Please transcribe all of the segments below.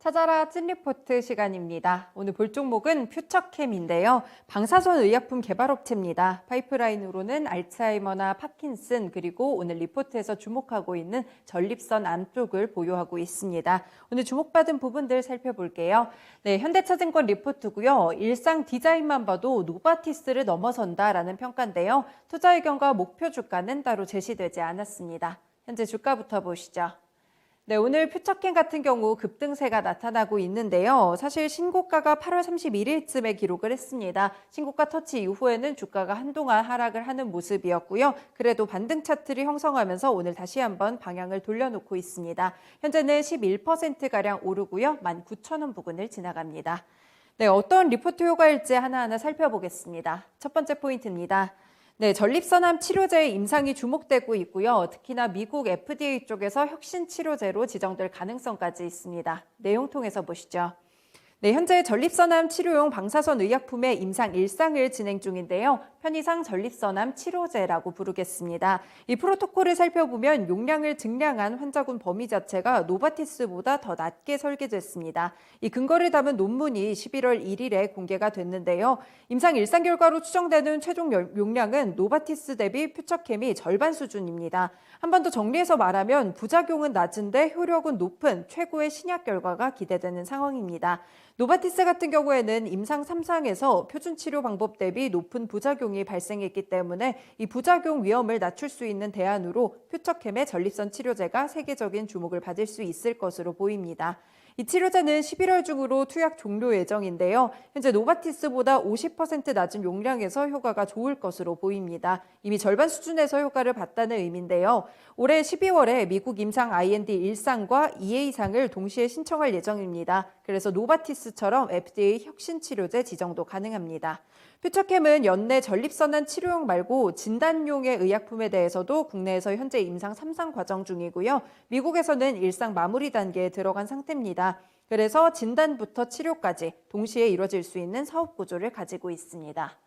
찾아라 찐리포트 시간입니다. 오늘 볼 종목은 퓨처캠인데요. 방사선 의약품 개발업체입니다. 파이프라인으로는 알츠하이머나 파킨슨 그리고 오늘 리포트에서 주목하고 있는 전립선 암 쪽을 보유하고 있습니다. 오늘 주목받은 부분들 살펴볼게요. 네, 현대차증권 리포트고요. 일상 디자인만 봐도 노바티스를 넘어선다라는 평가인데요. 투자 의견과 목표 주가는 따로 제시되지 않았습니다. 현재 주가부터 보시죠. 네, 오늘 퓨처캠 같은 경우 급등세가 나타나고 있는데요. 사실 신고가가 8월 31일쯤에 기록을 했습니다. 신고가 터치 이후에는 주가가 한동안 하락을 하는 모습이었고요. 그래도 반등 차트를 형성하면서 오늘 다시 한번 방향을 돌려놓고 있습니다. 현재는 11%가량 오르고요. 19,000원 부근을 지나갑니다. 네, 어떤 리포트 효과일지 하나하나 살펴보겠습니다. 첫 번째 포인트입니다. 네, 전립선암 치료제의 임상이 주목되고 있고요. 특히나 미국 FDA 쪽에서 혁신 치료제로 지정될 가능성까지 있습니다. 내용 통해서 보시죠. 네, 현재 전립선암 치료용 방사선 의약품의 임상 1상을 진행 중인데요. 편의상 전립선암 치료제라고 부르겠습니다. 이 프로토콜을 살펴보면 용량을 증량한 환자군 범위 자체가 노바티스보다 더 낮게 설계됐습니다. 이 근거를 담은 논문이 11월 1일에 공개가 됐는데요. 임상 1상 결과로 추정되는 최종 용량은 노바티스 대비 퓨처캠이 절반 수준입니다. 한 번 더 정리해서 말하면 부작용은 낮은데 효력은 높은 최고의 신약 결과가 기대되는 상황입니다. 노바티스 같은 경우에는 임상 3상에서 표준 치료 방법 대비 높은 부작용이 발생했기 때문에 이 부작용 위험을 낮출 수 있는 대안으로 퓨처캠의 전립선 치료제가 세계적인 주목을 받을 수 있을 것으로 보입니다. 이 치료제는 11월 중으로 투약 종료 예정인데요. 현재 노바티스보다 50% 낮은 용량에서 효과가 좋을 것으로 보입니다. 이미 절반 수준에서 효과를 봤다는 의미인데요. 올해 12월에 미국 임상 IND 1상과 2A상을 동시에 신청할 예정입니다. 그래서 노바티스처럼 FDA 혁신 치료제 지정도 가능합니다. 퓨처캠은 연내 전립선암 치료용 말고 진단용의 의약품에 대해서도 국내에서 현재 임상 3상 과정 중이고요. 미국에서는 1상 마무리 단계에 들어간 상태입니다. 그래서 진단부터 치료까지 동시에 이루어질 수 있는 사업 구조를 가지고 있습니다.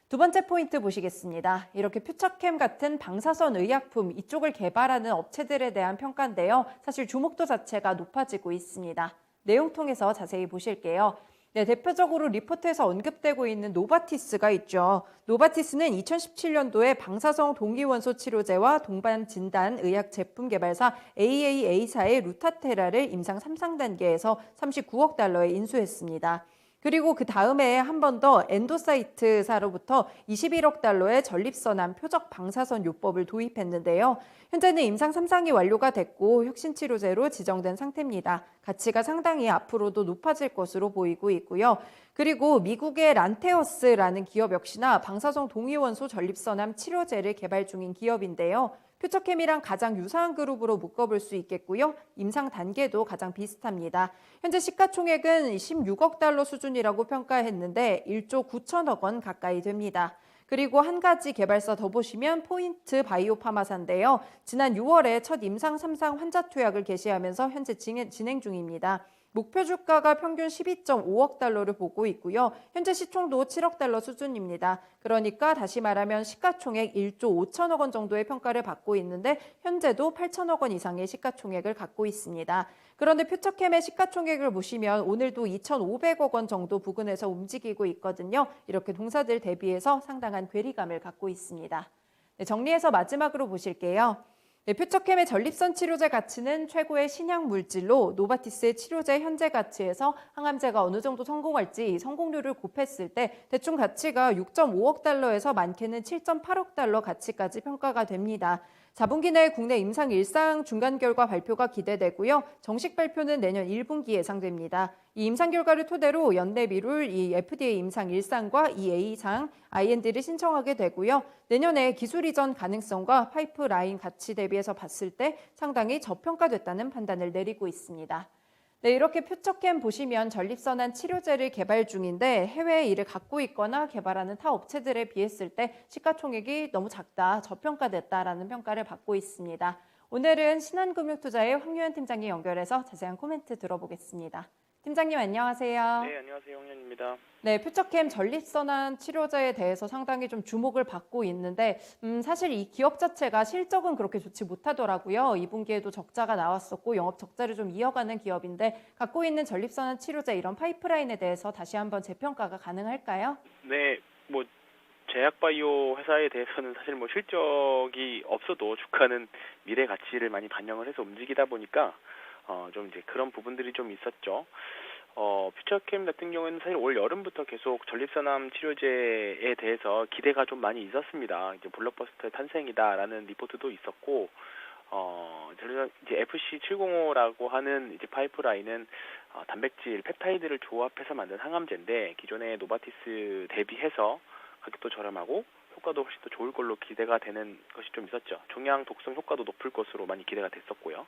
두 번째 포인트 보시겠습니다. 이렇게 퓨처캠 같은 방사선 의약품 이쪽을 개발하는 업체들에 대한 평가인데요. 사실 주목도 자체가 높아지고 있습니다. 내용 통해서 자세히 보실게요. 네, 대표적으로 리포트에서 언급되고 있는 노바티스가 있죠. 노바티스는 2017년도에 방사성 동위원소 치료제와 동반 진단 의약 제품 개발사 AAA사의 루타테라를 임상 3상 단계에서 39억 달러에 인수했습니다. 그리고 그 다음에 한 번 더 엔도사이트사로부터 21억 달러의 전립선암 표적 방사선 요법을 도입했는데요. 현재는 임상 3상이 완료가 됐고 혁신치료제로 지정된 상태입니다. 가치가 상당히 앞으로도 높아질 것으로 보이고 있고요. 그리고 미국의 란테어스라는 기업 역시나 방사성 동위원소 전립선암 치료제를 개발 중인 기업인데요. 퓨처캠이랑 가장 유사한 그룹으로 묶어볼 수 있겠고요. 임상 단계도 가장 비슷합니다. 현재 시가총액은 16억 달러 수준이라고 평가했는데 1조 9천억 원 가까이 됩니다. 그리고 한 가지 개발사 더 보시면 포인트 바이오파마사인데요. 지난 6월에 첫 임상 3상 환자 투약을 개시하면서 현재 진행 중입니다. 목표 주가가 평균 12.5억 달러를 보고 있고요. 현재 시총도 7억 달러 수준입니다. 그러니까 다시 말하면 시가총액 1조 5천억 원 정도의 평가를 받고 있는데 현재도 8천억 원 이상의 시가총액을 갖고 있습니다. 그런데 퓨처캠의 시가총액을 보시면 오늘도 2,500억 원 정도 부근에서 움직이고 있거든요. 이렇게 동사들 대비해서 상당한 괴리감을 갖고 있습니다. 네, 정리해서 마지막으로 보실게요. 네, 퓨처캠의 전립선 치료제 가치는 최고의 신약 물질로 노바티스의 치료제 현재 가치에서 항암제가 어느 정도 성공할지 성공률을 곱했을 때 대충 가치가 6.5억 달러에서 많게는 7.8억 달러 가치까지 평가가 됩니다. 4분기 내 국내 임상 1상 중간 결과 발표가 기대되고요. 정식 발표는 내년 1분기 예상됩니다. 이 임상 결과를 토대로 연내 미룰 이 FDA 임상 1상과 2A상 IND를 신청하게 되고요. 내년에 기술 이전 가능성과 파이프라인 가치 대비해서 봤을 때 상당히 저평가됐다는 판단을 내리고 있습니다. 네, 이렇게 퓨처캠 보시면 전립선암 치료제를 개발 중인데 해외에 이를 갖고 있거나 개발하는 타 업체들에 비했을 때 시가총액이 너무 작다, 저평가됐다라는 평가를 받고 있습니다. 오늘은 신한금융투자의 황유현 팀장님 연결해서 자세한 코멘트 들어보겠습니다. 팀장님 안녕하세요. 네, 안녕하세요. 홍현입니다. 네, 퓨처캠 전립선암 치료제에 대해서 상당히 좀 주목을 받고 있는데 사실 이 기업 자체가 실적은 그렇게 좋지 못하더라고요. 2분기에도 적자가 나왔었고 영업 적자를 좀 이어가는 기업인데 갖고 있는 전립선암 치료제 이런 파이프라인에 대해서 다시 한번 재평가가 가능할까요? 네, 뭐 제약바이오 회사에 대해서는 사실 뭐 실적이 없어도 주가는 미래 가치를 많이 반영을 해서 움직이다 보니까 좀 이제 그런 부분들이 좀 있었죠. 퓨처캠 같은 경우에는 사실 올 여름부터 계속 전립선암 치료제에 대해서 기대가 좀 많이 있었습니다. 이제 블록버스터의 탄생이다라는 리포트도 있었고, 이제 FC705라고 하는 이제 파이프라인은 단백질, 펩타이드를 조합해서 만든 항암제인데 기존의 노바티스 대비해서 가격도 저렴하고 효과도 훨씬 더 좋을 걸로 기대가 되는 것이 좀 있었죠. 종양 독성 효과도 높을 것으로 많이 기대가 됐었고요.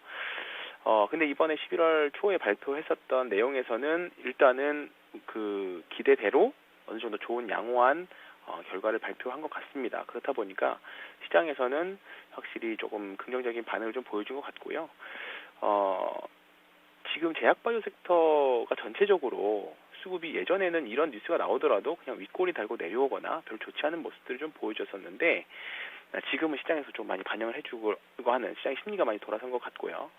근데 이번에 11월 초에 발표했었던 내용에서는 일단은 그 기대대로 어느 정도 좋은 양호한 결과를 발표한 것 같습니다. 그렇다 보니까 시장에서는 확실히 조금 긍정적인 반응을 좀 보여준 것 같고요. 지금 제약바이오 섹터가 전체적으로 수급이 예전에는 이런 뉴스가 나오더라도 그냥 윗골이 달고 내려오거나 별로 좋지 않은 모습들을 좀 보여줬었는데 지금은 시장에서 좀 많이 반영을 해주고 하는 시장의 심리가 많이 돌아선 것 같고요.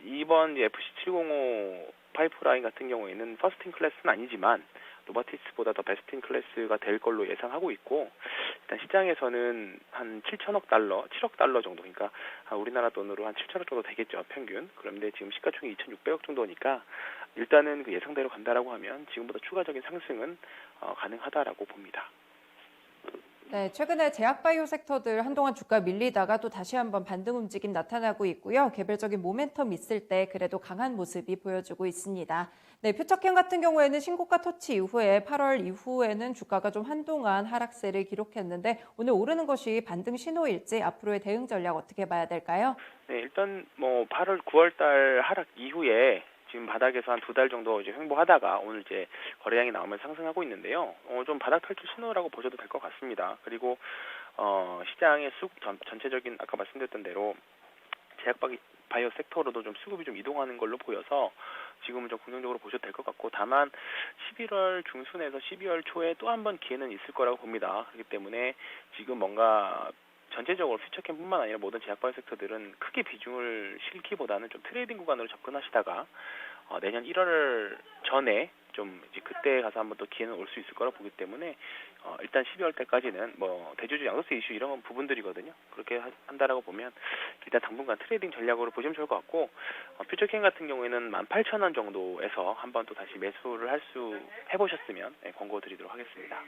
이번 FC705 파이프라인 같은 경우에는 퍼스트 인 클래스는 아니지만 노바티스보다 더 베스트 인 클래스가 될 걸로 예상하고 있고 일단 시장에서는 한 7천억 달러, 7억 달러 정도 그러니까 우리나라 돈으로 한 7천억 정도 되겠죠 평균. 그런데 지금 시가총액 2,600억 정도니까 일단은 그 예상대로 간다라고 하면 지금보다 추가적인 상승은 가능하다라고 봅니다. 네, 최근에 제약바이오 섹터들 한동안 주가 밀리다가 또 다시 한번 반등 움직임 나타나고 있고요. 개별적인 모멘텀 있을 때 그래도 강한 모습이 보여주고 있습니다. 네, 퓨처캠 같은 경우에는 신고가 터치 이후에 8월 이후에는 주가가 좀 한동안 하락세를 기록했는데 오늘 오르는 것이 반등 신호일지 앞으로의 대응 전략 어떻게 봐야 될까요? 네, 일단 뭐 8월, 9월 달 하락 이후에 지금 바닥에서 한 두 달 정도 이제 횡보하다가 오늘 이제 거래량이 나오면서 상승하고 있는데요. 좀 바닥 탈출 신호라고 보셔도 될 것 같습니다. 그리고 시장의 전체적인 아까 말씀드렸던 대로 제약바이오 섹터로도 좀 수급이 좀 이동하는 걸로 보여서 지금은 좀 긍정적으로 보셔도 될 것 같고 다만 11월 중순에서 12월 초에 또 한 번 기회는 있을 거라고 봅니다. 그렇기 때문에 지금 뭔가 전체적으로 퓨처캠뿐만 아니라 모든 제약바이오 섹터들은 크게 비중을 실기보다는 좀 트레이딩 구간으로 접근하시다가 내년 1월 전에 좀 이제 그때 가서 한번 또 기회는 올 수 있을 거라 보기 때문에 일단 12월 때까지는 뭐 대주주 양도세 이슈 이런 부분들이거든요. 그렇게 한다라고 보면 일단 당분간 트레이딩 전략으로 보시면 좋을 것 같고 퓨처캠 같은 경우에는 18,000원 정도에서 한번 또 다시 매수를 해보셨으면 권고 드리도록 하겠습니다.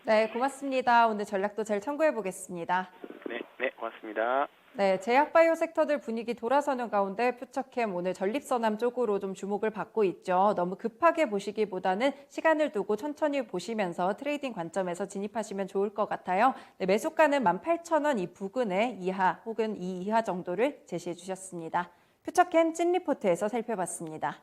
네, 고맙습니다. 오늘 전략도 잘 참고해 보겠습니다. 네, 네, 고맙습니다. 네, 제약바이오 섹터들 분위기 돌아서는 가운데 퓨처캠 오늘 전립선암 쪽으로 좀 주목을 받고 있죠. 너무 급하게 보시기보다는 시간을 두고 천천히 보시면서 트레이딩 관점에서 진입하시면 좋을 것 같아요. 네, 매수가는 18,000원 이 부근에 이하 혹은 이 이하 정도를 제시해 주셨습니다. 퓨처캠 찐 리포트에서 살펴봤습니다.